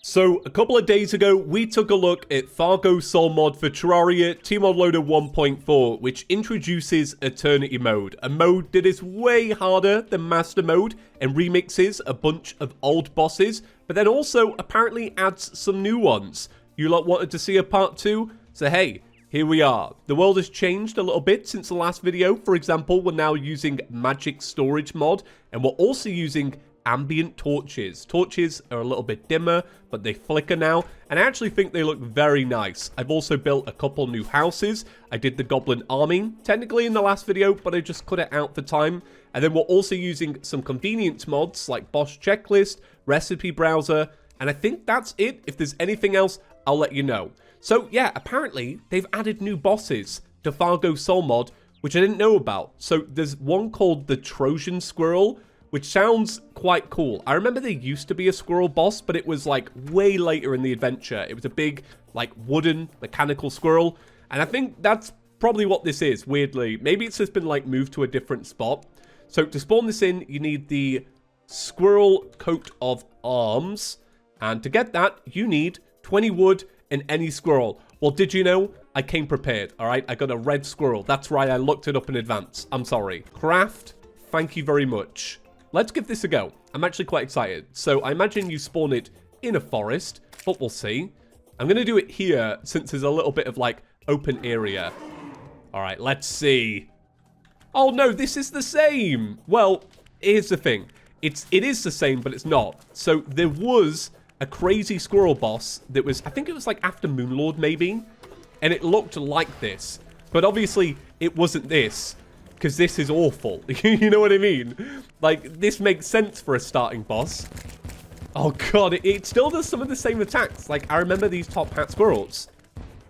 So, a couple of days ago, we took a look at Fargo Soul mod for Terraria Tmod Loader 1.4, which introduces Eternity Mode, a mode that is way harder than Master Mode and remixes a bunch of old bosses, but then also apparently adds some new ones. You lot wanted to see a part 2? So hey, here we are. The world has changed a little bit since the last video. For example, we're now using Magic Storage mod, and we're also using ambient torches. Torches are a little bit dimmer, but they flicker now, and I actually think they look very nice. I've also built a couple new houses. I did the goblin army, technically in the last video, but I just cut it out for time. And then we're also using some convenience mods like boss checklist, recipe browser, and I think that's it. If there's anything else, I'll let you know. So yeah, apparently they've added new bosses to Fargo Soul mod, which I didn't know about. So there's one called the Trojan squirrel, which sounds quite cool. I remember there used to be a squirrel boss, but it was like way later in the adventure. It was a big, like, wooden mechanical squirrel, and I think that's probably what this is, weirdly. Maybe it's just been like moved to a different spot. So to spawn this in, you need the squirrel coat of arms, and to get that, you need 20 wood and any squirrel. Well, did you know? I came prepared, all right? I got a red squirrel. That's right, I looked it up in advance. I'm sorry. Craft, thank you very much. Let's give this a go. I'm actually quite excited. So I imagine you spawn it in a forest, but we'll see. I'm going to do it here since there's a little bit of like open area. All right, let's see. Oh no, this is the same. Well, here's the thing. It is the same, but it's not. So there was a crazy squirrel boss that was, I think it was like after Moonlord maybe, and it looked like this. But obviously it wasn't this, because this is awful. You know what I mean? Like, this makes sense for a starting boss. Oh god, it still does some of the same attacks. Like, I remember these top hat squirrels.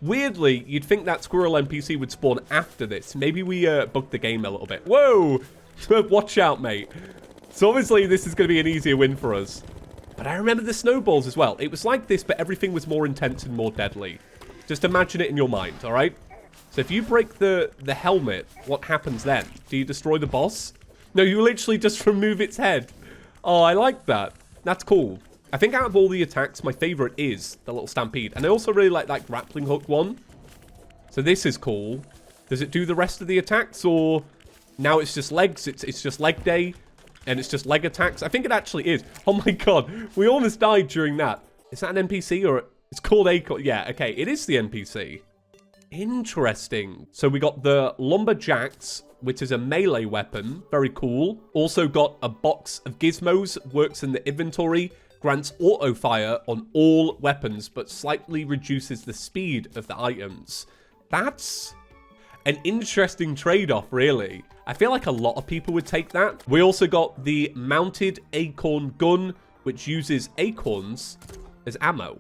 Weirdly, you'd think that squirrel NPC would spawn after this. Maybe we bugged the game a little bit. Whoa! Watch out, mate. So obviously this is going to be an easier win for us. But I remember the snowballs as well. It was like this, but everything was more intense and more deadly. Just imagine it in your mind, alright? So if you break the helmet, what happens then? Do you destroy the boss? No, you literally just remove its head. Oh, I like that. That's cool. I think out of all the attacks, my favorite is the little stampede. And I also really like that grappling hook one. So this is cool. Does it do the rest of the attacks, or now it's just legs? It's just leg day, and it's just leg attacks? I think it actually is. Oh my god, we almost died during that. Is that an NPC, or it's called Acorn? Yeah, okay, it is the NPC. Interesting. So we got the lumberjacks, which is a melee weapon. Very cool. Also got a box of gizmos, works in the inventory, grants auto fire on all weapons, but slightly reduces the speed of the items. That's an interesting trade-off, really. I feel like a lot of people would take that. We also got the mounted acorn gun, which uses acorns as ammo.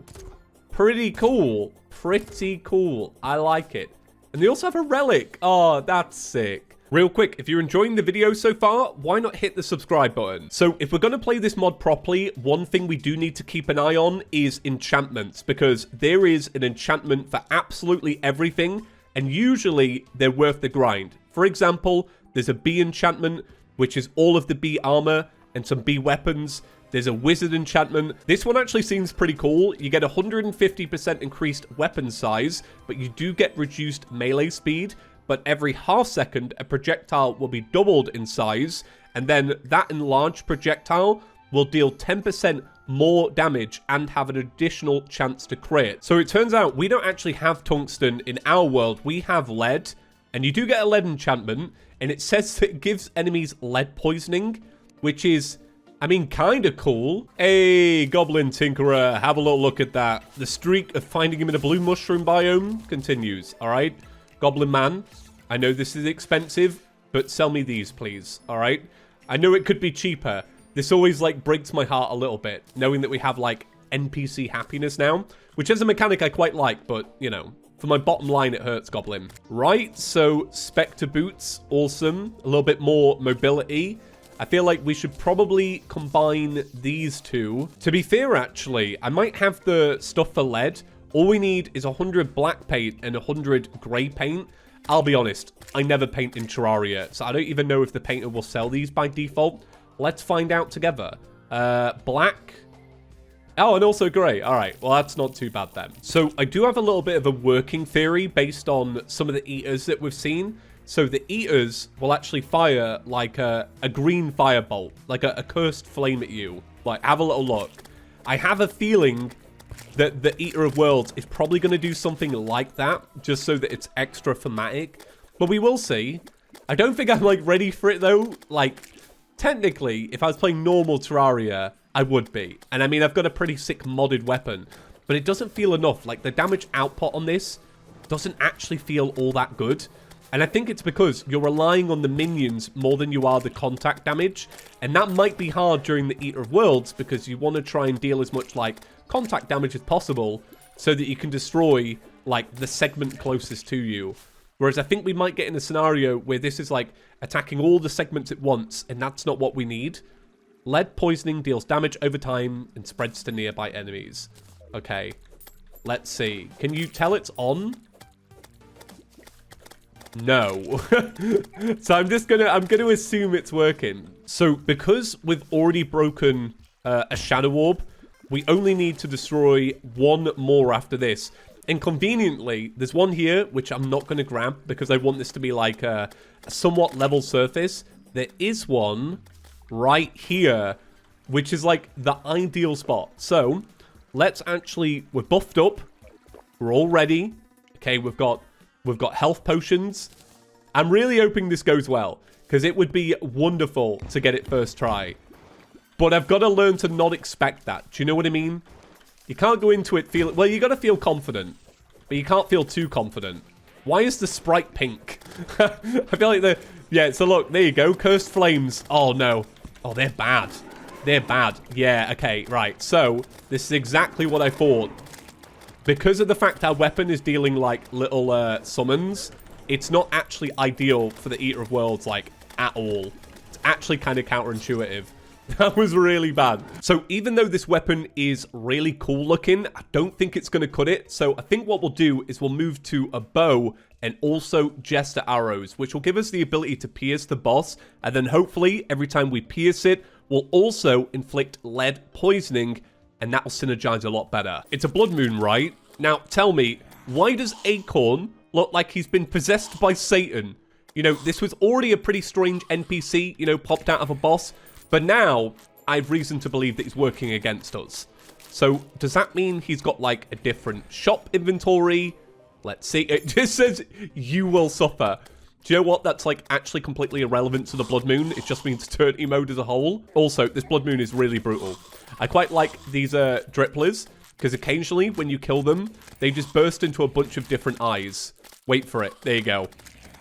Pretty cool. Pretty cool. I like it. And they also have a relic. Oh, that's sick. Real quick, if you're enjoying the video so far, why not hit the subscribe button? So if we're going to play this mod properly, one thing we do need to keep an eye on is enchantments, because there is an enchantment for absolutely everything, and usually they're worth the grind. For example, there's a bee enchantment, which is all of the bee armor and some bee weapons. There's a wizard enchantment. This one actually seems pretty cool. You get 150% increased weapon size, but you do get reduced melee speed. But every half second, a projectile will be doubled in size, and then that enlarged projectile will deal 10% more damage and have an additional chance to crit. So it turns out we don't actually have tungsten in our world. We have lead, and you do get a lead enchantment, and it says that it gives enemies lead poisoning, which is, I mean, kind of cool. Hey, Goblin Tinkerer, have a little look at that. The streak of finding him in a blue mushroom biome continues, all right? Goblin Man, I know this is expensive, but sell me these, please, all right? I know it could be cheaper. This always, like, breaks my heart a little bit, knowing that we have, like, NPC happiness now, which is a mechanic I quite like, but, you know, for my bottom line, it hurts, Goblin. Right, so Spectre Boots, awesome. A little bit more mobility. I feel like we should probably combine these two. To be fair, actually, I might have the stuff for lead. All we need is 100 black paint and 100 grey paint. I'll be honest, I never paint in Terraria, so I don't even know if the painter will sell these by default. Let's find out together. Black Oh, and also grey. All right, well, that's not too bad then. So I do have a little bit of a working theory based on some of the eaters that we've seen. So the eaters will actually fire like a green firebolt, like a cursed flame at you. Like, have a little look. I have a feeling that the Eater of Worlds is probably going to do something like that, just so that it's extra thematic. But we will see. I don't think I'm, like, ready for it, though. Like, technically, if I was playing normal Terraria, I would be. And, I mean, I've got a pretty sick modded weapon. But it doesn't feel enough. Like, the damage output on this doesn't actually feel all that good. And I think it's because you're relying on the minions more than you are the contact damage. And that might be hard during the Eater of Worlds because you want to try and deal as much, like, contact damage as possible so that you can destroy, like, the segment closest to you. Whereas I think we might get in a scenario where this is, like, attacking all the segments at once, and that's not what we need. Lead poisoning deals damage over time and spreads to nearby enemies. Okay, let's see. Can you tell it's on? No. So I'm gonna assume it's working. So because we've already broken a shadow orb, we only need to destroy one more after this. And conveniently, there's one here which I'm not going to grab because I want this to be like a somewhat level surface. There is one right here, which is like the ideal spot. So let's actually, we're buffed up, we're all ready. Okay, we've got health potions. I'm really hoping this goes well, because it would be wonderful to get it first try. But I've got to learn to not expect that. Do you know what I mean? You can't go into it feeling... Well, you got to feel confident, but you can't feel too confident. Why is the sprite pink? I feel like the... Yeah, so look, there you go. Cursed flames. Oh, no. Oh, they're bad. They're bad. Yeah, okay, right. So, this is exactly what I thought. Because of the fact our weapon is dealing, like, little summons, it's not actually ideal for the Eater of Worlds, like, at all. It's actually kind of counterintuitive. That was really bad. So even though this weapon is really cool looking, I don't think it's going to cut it. So I think what we'll do is we'll move to a bow and also jester arrows, which will give us the ability to pierce the boss. And then hopefully every time we pierce it, we'll also inflict lead poisoning, and that will synergize a lot better. It's a blood moon, right? Now tell me, why does Acorn look like he's been possessed by Satan? You know, this was already a pretty strange NPC, you know, popped out of a boss. But now, I've reason to believe that he's working against us. So, does that mean he's got, like, a different shop inventory? Let's see. It just says, you will suffer. Do you know what? That's, like, actually completely irrelevant to the Blood Moon. It just means eternity mode as a whole. Also, this Blood Moon is really brutal. I quite like these dripplers, because occasionally, when you kill them, they just burst into a bunch of different eyes. Wait for it. There you go.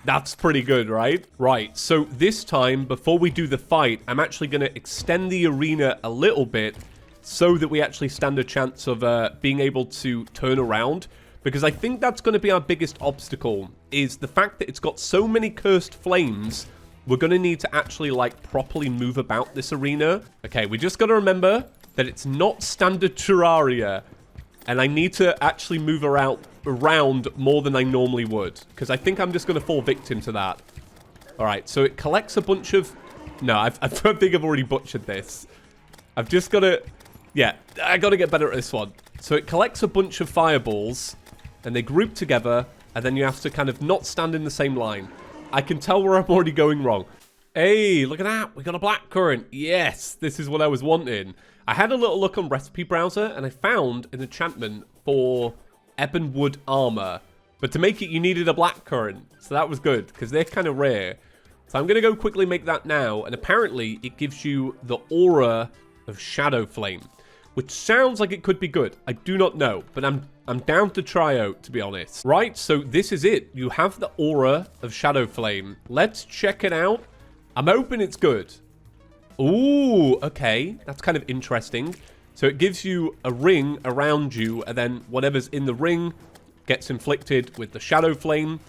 That's pretty good, right? Right, so this time, before we do the fight, I'm actually going to extend the arena a little bit so that we actually stand a chance of being able to turn around. Because I think that's going to be our biggest obstacle, is the fact that it's got so many cursed flames, we're going to need to actually, like, properly move about this arena. Okay, we just got to remember that it's not standard Terraria. And I need to actually move around more than I normally would. Because I think I'm just going to fall victim to that. Alright, so it collects a bunch of... No, I think I've already butchered this. I've just got to... Yeah, I got to get better at this one. So it collects a bunch of fireballs. And they group together. And then you have to kind of not stand in the same line. I can tell where I'm already going wrong. Hey, look at that. We got a black currant. Yes, this is what I was wanting. I had a little look on Recipe Browser, and I found an enchantment for ebonwood armor. But to make it, you needed a black currant. So that was good, because they're kind of rare. So I'm going to go quickly make that now. And apparently, it gives you the aura of Shadow Flame, which sounds like it could be good. I do not know, but I'm down to try out, to be honest. Right, so this is it. You have the aura of Shadow Flame. Let's check it out. I'm hoping it's good. Ooh, okay. That's kind of interesting. So it gives you a ring around you, and then whatever's in the ring gets inflicted with the Shadow Flame,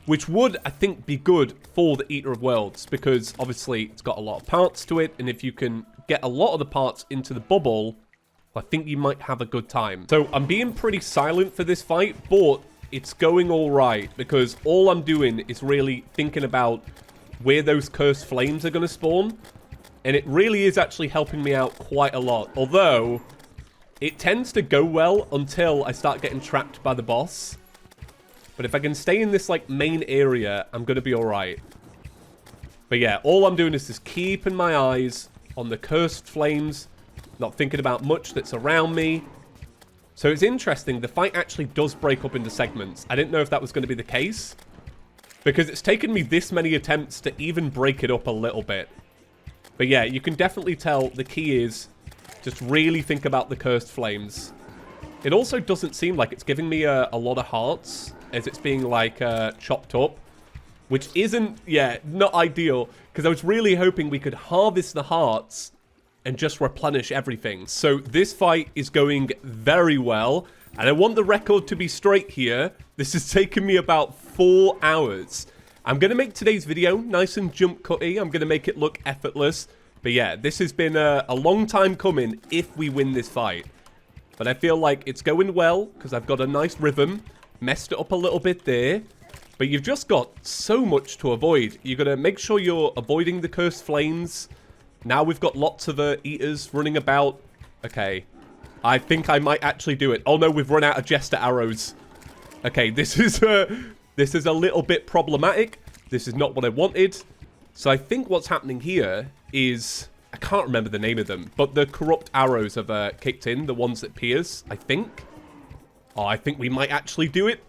which would, I think, be good for the Eater of Worlds, because obviously it's got a lot of parts to it, and if you can get a lot of the parts into the bubble, I think you might have a good time. So I'm being pretty silent for this fight, but it's going all right, because all I'm doing is really thinking about where those cursed flames are going to spawn. And it really is actually helping me out quite a lot. Although, It tends to go well until I start getting trapped by the boss. But if I can stay in this, like, main area, I'm going to be alright. But yeah, all I'm doing is just keeping my eyes on the cursed flames, not thinking about much that's around me. So it's interesting, the fight actually does break up into segments. I didn't know if that was going to be the case, because it's taken me this many attempts to even break it up a little bit. But yeah, you can definitely tell the key is just really think about the cursed flames. It also doesn't seem like it's giving me a lot of hearts as it's being, like, chopped up. Which isn't, yeah, not ideal. Because I was really hoping we could harvest the hearts and just replenish everything. So this fight is going very well. And I want the record to be straight here. This has taken me about 4 hours. I'm going to make today's video nice and jump cutty. I'm going to make it look effortless. But yeah, this has been a long time coming if we win this fight. But I feel like it's going well because I've got a nice rhythm. Messed it up a little bit there. But you've just got so much to avoid. You've got to make sure you're avoiding the cursed flames. Now we've got lots of eaters running about. Okay. I think I might actually do it. Oh no, we've run out of jester arrows. Okay, this is a little bit problematic. This is not what I wanted. So I think what's happening here is... I can't remember the name of them. But the corrupt arrows have kicked in. The ones that pierce, I think. Oh, I think we might actually do it.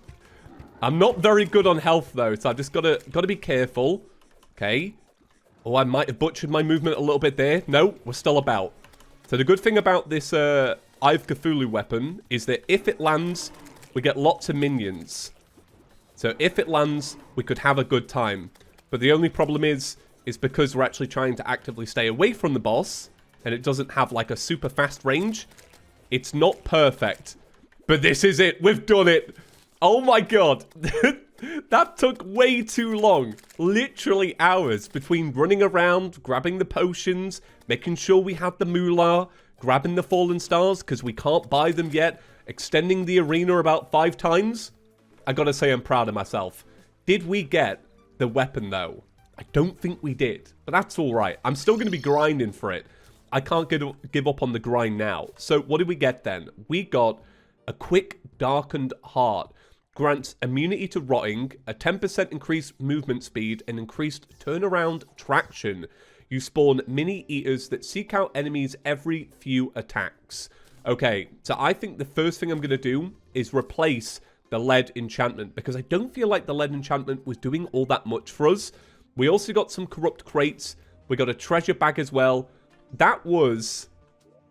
I'm not very good on health, though, so I've just got to be careful. Okay. Oh, I might have butchered my movement a little bit there. No, we're still about. So the good thing about this Eye of Cthulhu weapon is that if it lands, we get lots of minions. So if it lands, we could have a good time. But the only problem is because we're actually trying to actively stay away from the boss, and it doesn't have, like, a super fast range, it's not perfect. But this is it. We've done it. Oh my god. That took way too long. Literally hours between running around, grabbing the potions, making sure we had the moolah, grabbing the fallen stars because we can't buy them yet, extending the arena about 5 times. I gotta say I'm proud of myself. Did we get the weapon though? I don't think we did, but that's alright. I'm still gonna be grinding for it. I can't give up on the grind now. So what did we get then? We got a quick darkened heart. Grants immunity to rotting, a 10% increased movement speed, and increased turnaround traction. You spawn mini-eaters that seek out enemies every few attacks. Okay, so I think the first thing I'm going to do is replace the lead enchantment, because I don't feel like the lead enchantment was doing all that much for us. We also got some corrupt crates. We got a treasure bag as well. That was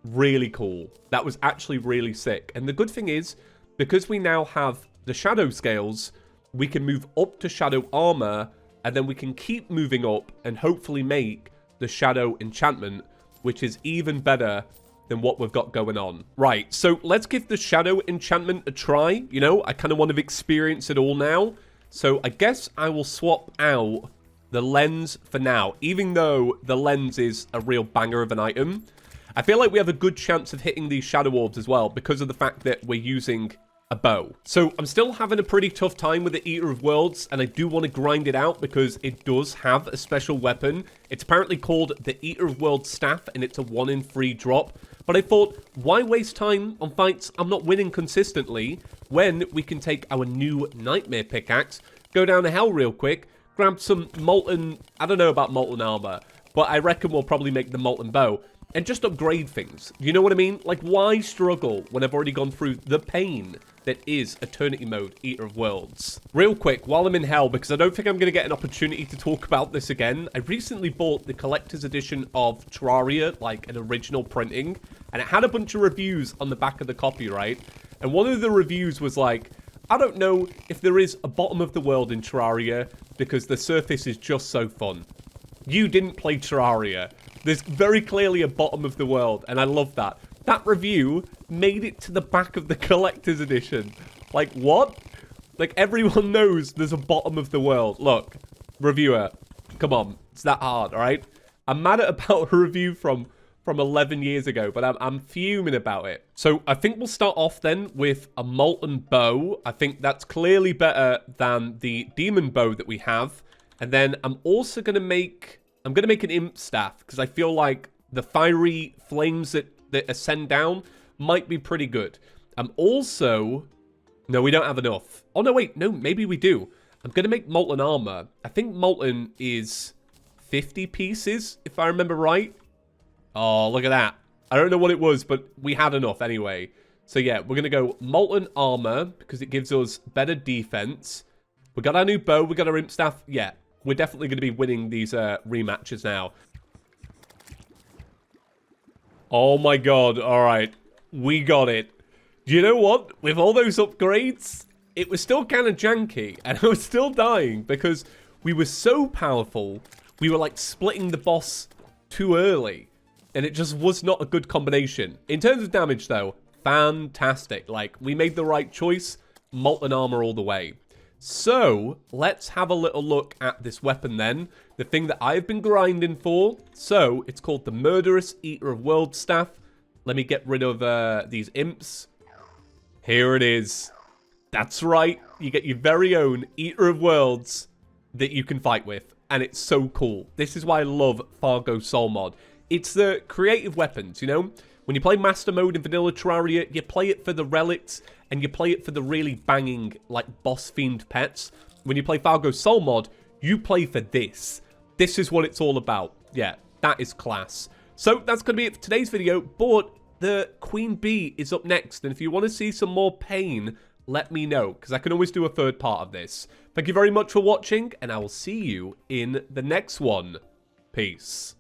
really cool. That was actually really sick. And the good thing is, because we now have the shadow scales, we can move up to shadow armor, and then we can keep moving up and hopefully make the shadow enchantment, which is even better than what we've got going on. Right, so let's give the shadow enchantment a try. You know, I kind of want to experience it all now. So I guess I will swap out the lens for now, even though the lens is a real banger of an item. I feel like we have a good chance of hitting these shadow orbs as well because of the fact that we're using a bow. So I'm still having a pretty tough time with the Eater of Worlds, and I do want to grind it out because it does have a special weapon. It's apparently called the Eater of Worlds Staff, and it's a 1 in 3 drop. But I thought, why waste time on fights I'm not winning consistently when we can take our new Nightmare Pickaxe, go down to hell real quick, grab some molten, I don't know about molten armor, but I reckon we'll probably make the molten bow and just upgrade things. You know what I mean? Like, why struggle when I've already gone through the pain that is Eternity Mode Eater of Worlds? Real quick, while I'm in hell, because I don't think I'm going to get an opportunity to talk about this again, I recently bought the collector's edition of Terraria, like an original printing, and it had a bunch of reviews on the back of the copy, right? And one of the reviews was like, I don't know if there is a bottom of the world in Terraria because the surface is just so fun. You didn't play Terraria. There's very clearly a bottom of the world, and I love that. That review made it to the back of the collector's edition. Like, what? Like, everyone knows there's a bottom of the world. Look, reviewer, come on. It's that hard, all right? I'm mad about a review from 11 years ago, but I'm fuming about it. So I think we'll start off then with a molten bow. I think that's clearly better than the demon bow that we have. And then I'm also going to make... I'm going to make an imp staff because I feel like the fiery flames that ascend down might be pretty good. Also, no, we don't have enough. Oh, no, wait. No, maybe we do. I'm going to make molten armor. I think molten is 50 pieces, if I remember right. Oh, look at that. I don't know what it was, but we had enough anyway. So, yeah, we're going to go molten armor because it gives us better defense. We got our new bow. We got our imp staff. Yeah, we're definitely going to be winning these rematches now. Oh, my God. All right. We got it. Do you know what? With all those upgrades, it was still kind of janky. And I was still dying because we were so powerful. We were, like, splitting the boss too early. And it just was not a good combination. In terms of damage, though, fantastic. Like, we made the right choice. Molten armor all the way. So, let's have a little look at this weapon then. The thing that I've been grinding for. So, it's called the Murderous Eater of Worlds Staff. Let me get rid of these imps. Here it is. That's right. You get your very own Eater of Worlds that you can fight with. And it's so cool. This is why I love Fargo Soul Mod. It's the creative weapons, you know? When you play Master Mode in Vanilla Terraria, you play it for the relics, and you play it for the really banging, like, boss-themed pets. When you play Fargo Soul Mod, you play for this. This is what it's all about. Yeah, that is class. So, that's going to be it for today's video, but the Queen Bee is up next, and if you want to see some more pain, let me know, because I can always do a third part of this. Thank you very much for watching, and I will see you in the next one. Peace.